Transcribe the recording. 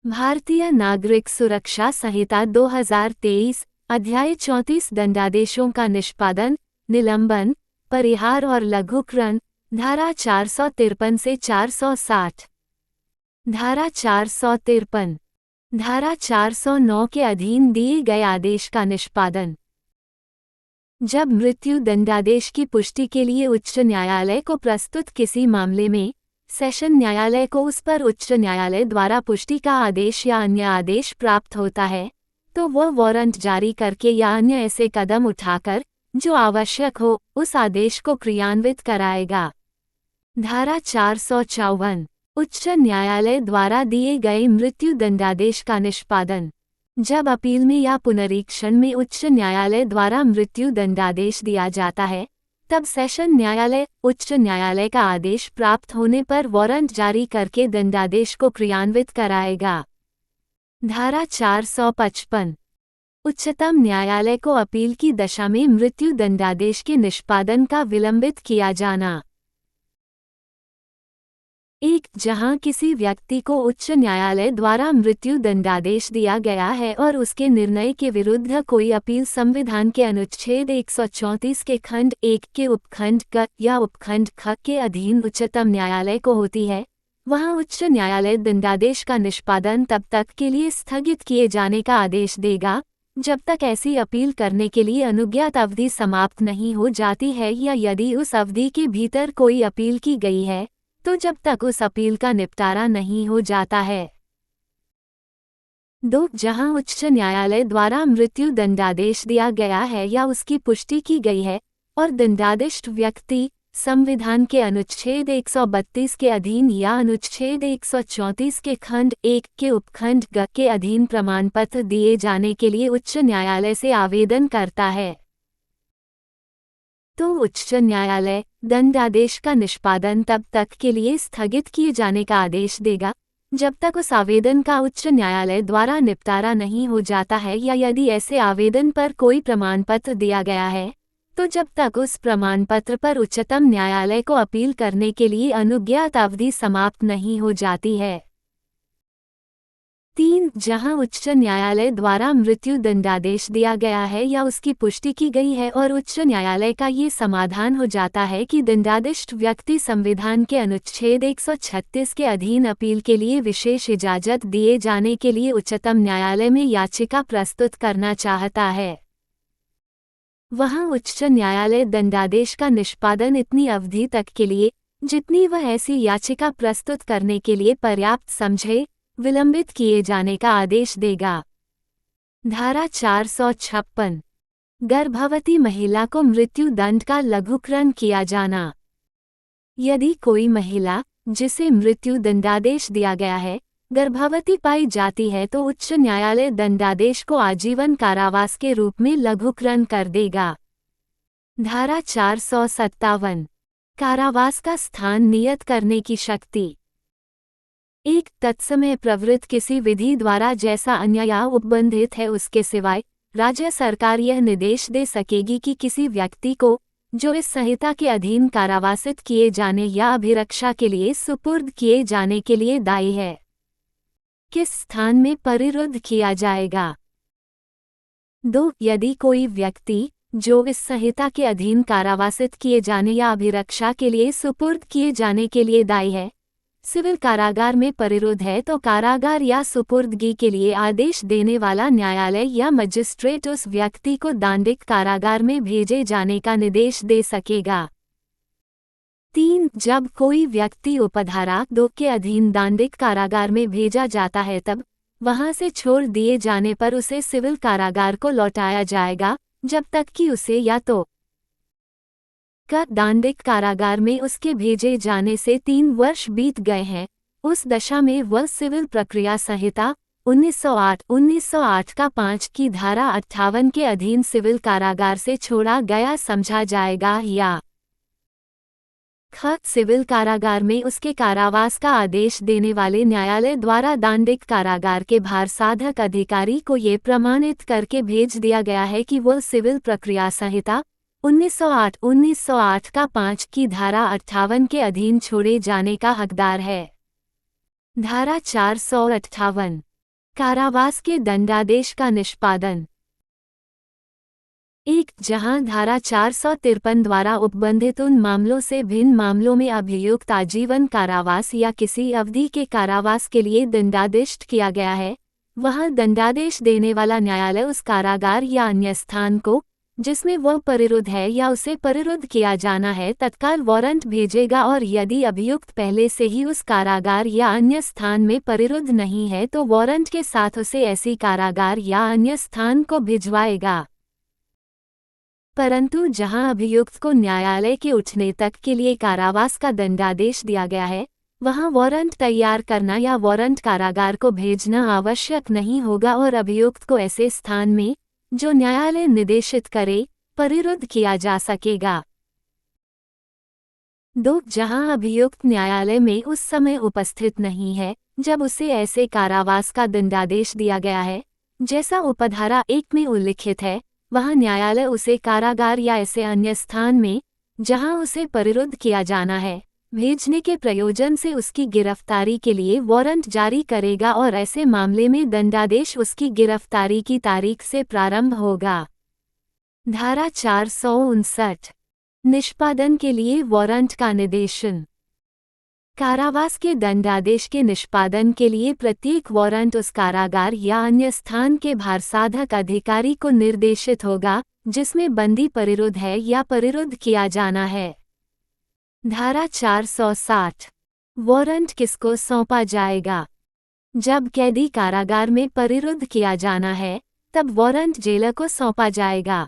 भारतीय नागरिक सुरक्षा संहिता 2023 अध्याय 34 दंडादेशों का निष्पादन, निलंबन, परिहार और लघुकरण, धारा 453 से 460। धारा 453। धारा 409 के अधीन दिए गए आदेश का निष्पादन। जब मृत्यु दंडादेश की पुष्टि के लिए उच्च न्यायालय को प्रस्तुत किसी मामले में सेशन न्यायालय को उस पर उच्च न्यायालय द्वारा पुष्टि का आदेश या अन्य आदेश प्राप्त होता है, तो वह वारंट जारी करके या अन्य ऐसे कदम उठाकर जो आवश्यक हो उस आदेश को क्रियान्वित कराएगा। धारा 454। उच्च न्यायालय द्वारा दिए गए मृत्यु दंडादेश का निष्पादन। जब अपील में या पुनरीक्षण में उच्च न्यायालय द्वारा मृत्यु दंडादेश दिया जाता है, तब सेशन न्यायालय उच्च न्यायालय का आदेश प्राप्त होने पर वारंट जारी करके दंडादेश को क्रियान्वित कराएगा। धारा 455। उच्चतम न्यायालय को अपील की दशा में मृत्यु दंडादेश के निष्पादन का विलंबित किया जाना। 1. जहां किसी व्यक्ति को उच्च न्यायालय द्वारा मृत्यु दंडादेश दिया गया है और उसके निर्णय के विरुद्ध कोई अपील संविधान के अनुच्छेद 134 के खंड 1 के उपखंड क या उपखंड ख के अधीन उच्चतम न्यायालय को होती है, वहां उच्च न्यायालय दंडादेश का निष्पादन तब तक के लिए स्थगित किए जाने का आदेश देगा जब तक ऐसी अपील करने के लिए अनुज्ञात अवधि समाप्त नहीं हो जाती है, या यदि उस अवधि के भीतर कोई अपील की गई है तो जब तक उस अपील का निपटारा नहीं हो जाता है। 2. जहां उच्च न्यायालय द्वारा मृत्यु दंडादेश दिया गया है या उसकी पुष्टि की गई है और दंडादिष्ट व्यक्ति संविधान के अनुच्छेद 132 के अधीन या अनुच्छेद 134 के खंड 1 के उपखंड ग के अधीन प्रमाण पत्र दिए जाने के लिए उच्च न्यायालय से आवेदन करता है, तो उच्च न्यायालय दंडादेश का निष्पादन तब तक के लिए स्थगित किए जाने का आदेश देगा जब तक उस आवेदन का उच्च न्यायालय द्वारा निपटारा नहीं हो जाता है, या यदि ऐसे आवेदन पर कोई प्रमाण पत्र दिया गया है तो जब तक उस प्रमाण पत्र पर उच्चतम न्यायालय को अपील करने के लिए अनुज्ञात अवधि समाप्त नहीं हो जाती है। 3. जहां उच्च न्यायालय द्वारा मृत्यु दंडादेश दिया गया है या उसकी पुष्टि की गई है और उच्च न्यायालय का ये समाधान हो जाता है कि दंडादिष्ट व्यक्ति संविधान के अनुच्छेद 136 के अधीन अपील के लिए विशेष इजाजत दिए जाने के लिए उच्चतम न्यायालय में याचिका प्रस्तुत करना चाहता है, वहां उच्च न्यायालय दंडादेश का निष्पादन इतनी अवधि तक के लिए जितनी वह ऐसी याचिका प्रस्तुत करने के लिए पर्याप्त समझे विलंबित किए जाने का आदेश देगा। धारा 456। गर्भवती महिला को मृत्यु दंड का लघुकरण किया जाना। यदि कोई महिला जिसे मृत्यु दंडादेश दिया गया है गर्भवती पाई जाती है तो उच्च न्यायालय दंडादेश को आजीवन कारावास के रूप में लघुकरण कर देगा। धारा 457। कारावास का स्थान नियत करने की शक्ति। 1. तत्समय प्रवृत्त किसी विधि द्वारा जैसा अन्य या उपबंधित है उसके सिवाय राज्य सरकार यह निर्देश दे सकेगी कि किसी व्यक्ति को जो इस संहिता के अधीन कारावासित किए जाने या अभिरक्षा के लिए सुपुर्द किए जाने के लिए दायी है, किस स्थान में परिरुद्ध किया जाएगा। 2. यदि कोई व्यक्ति जो इस संहिता के अधीन कारावासित किए जाने या अभिरक्षा के लिए सुपुर्द किए जाने के लिए दायी है सिविल कारागार में परिरुद्ध है, तो कारागार या सुपुर्दगी के लिए आदेश देने वाला न्यायालय या मजिस्ट्रेट उस व्यक्ति को दांडिक कारागार में भेजे जाने का निर्देश दे सकेगा। 3. जब कोई व्यक्ति उपधारा 2 के अधीन दांडिक कारागार में भेजा जाता है तब वहां से छोड़ दिए जाने पर उसे सिविल कारागार को लौटाया जाएगा जब तक कि उसे या तो का दांडिक कारागार में उसके भेजे जाने से 3 वर्ष बीत गए हैं, उस दशा में वह सिविल प्रक्रिया संहिता 1908 का 5 की धारा 58 के अधीन सिविल कारागार से छोड़ा गया समझा जाएगा, या ख. सिविल कारागार में उसके कारावास का आदेश देने वाले न्यायालय द्वारा दांडिक कारागार के भारसाधक अधिकारी को ये प्रमाणित करके भेज दिया गया है कि वह सिविल प्रक्रिया संहिता 1908 का 5 की धारा 58 के अधीन छोड़े जाने का हकदार है। धारा 458 कारावास के दंडादेश का निष्पादन। एक, जहां धारा 453 द्वारा उपबंधित उन मामलों से भिन्न मामलों में अभियुक्त आजीवन कारावास या किसी अवधि के कारावास के लिए दंडादिष्ट किया गया है, वहां दंडादेश देने वाला न्यायालय उस कारागार या अन्य स्थान को, जिसमें वह परिरुद्ध है या उसे परिरुद्ध किया जाना है, तत्काल वारंट भेजेगा और यदि अभियुक्त पहले से ही उस कारागार या अन्य स्थान में परिरुद्ध नहीं है तो वारंट के साथ उसे ऐसी कारागार या अन्य स्थान को भिजवाएगा। परंतु जहां अभियुक्त को न्यायालय के उठने तक के लिए कारावास का दंडादेश दिया गया है, वहां वारंट तैयार करना या वारंट कारागार को भेजना आवश्यक नहीं होगा और अभियुक्त को ऐसे स्थान में, जो न्यायालय निर्देशित करे, परिरुद्ध किया जा सकेगा। 2, जहां अभियुक्त न्यायालय में उस समय उपस्थित नहीं है जब उसे ऐसे कारावास का दंडादेश दिया गया है, जैसा उपधारा 1 में उल्लिखित है, वहां न्यायालय उसे कारागार या ऐसे अन्य स्थान में, जहां उसे परिरुद्ध किया जाना है, भेजने के प्रयोजन से उसकी गिरफ्तारी के लिए वारंट जारी करेगा और ऐसे मामले में दंडादेश उसकी गिरफ्तारी की तारीख से प्रारंभ होगा। धारा 459, निष्पादन के लिए वारंट का निर्देशन। कारावास के दंडादेश के निष्पादन के लिए प्रत्येक वारंट उस कारागार या अन्य स्थान के भारसाधक अधिकारी को निर्देशित होगा, जिसमें बंदी परिरुद्ध है या परिरुद्ध किया जाना है। धारा 460, वारंट किसको सौंपा जाएगा। जब कैदी कारागार में परिरुद्ध किया जाना है, तब वारंट जेलर को सौंपा जाएगा।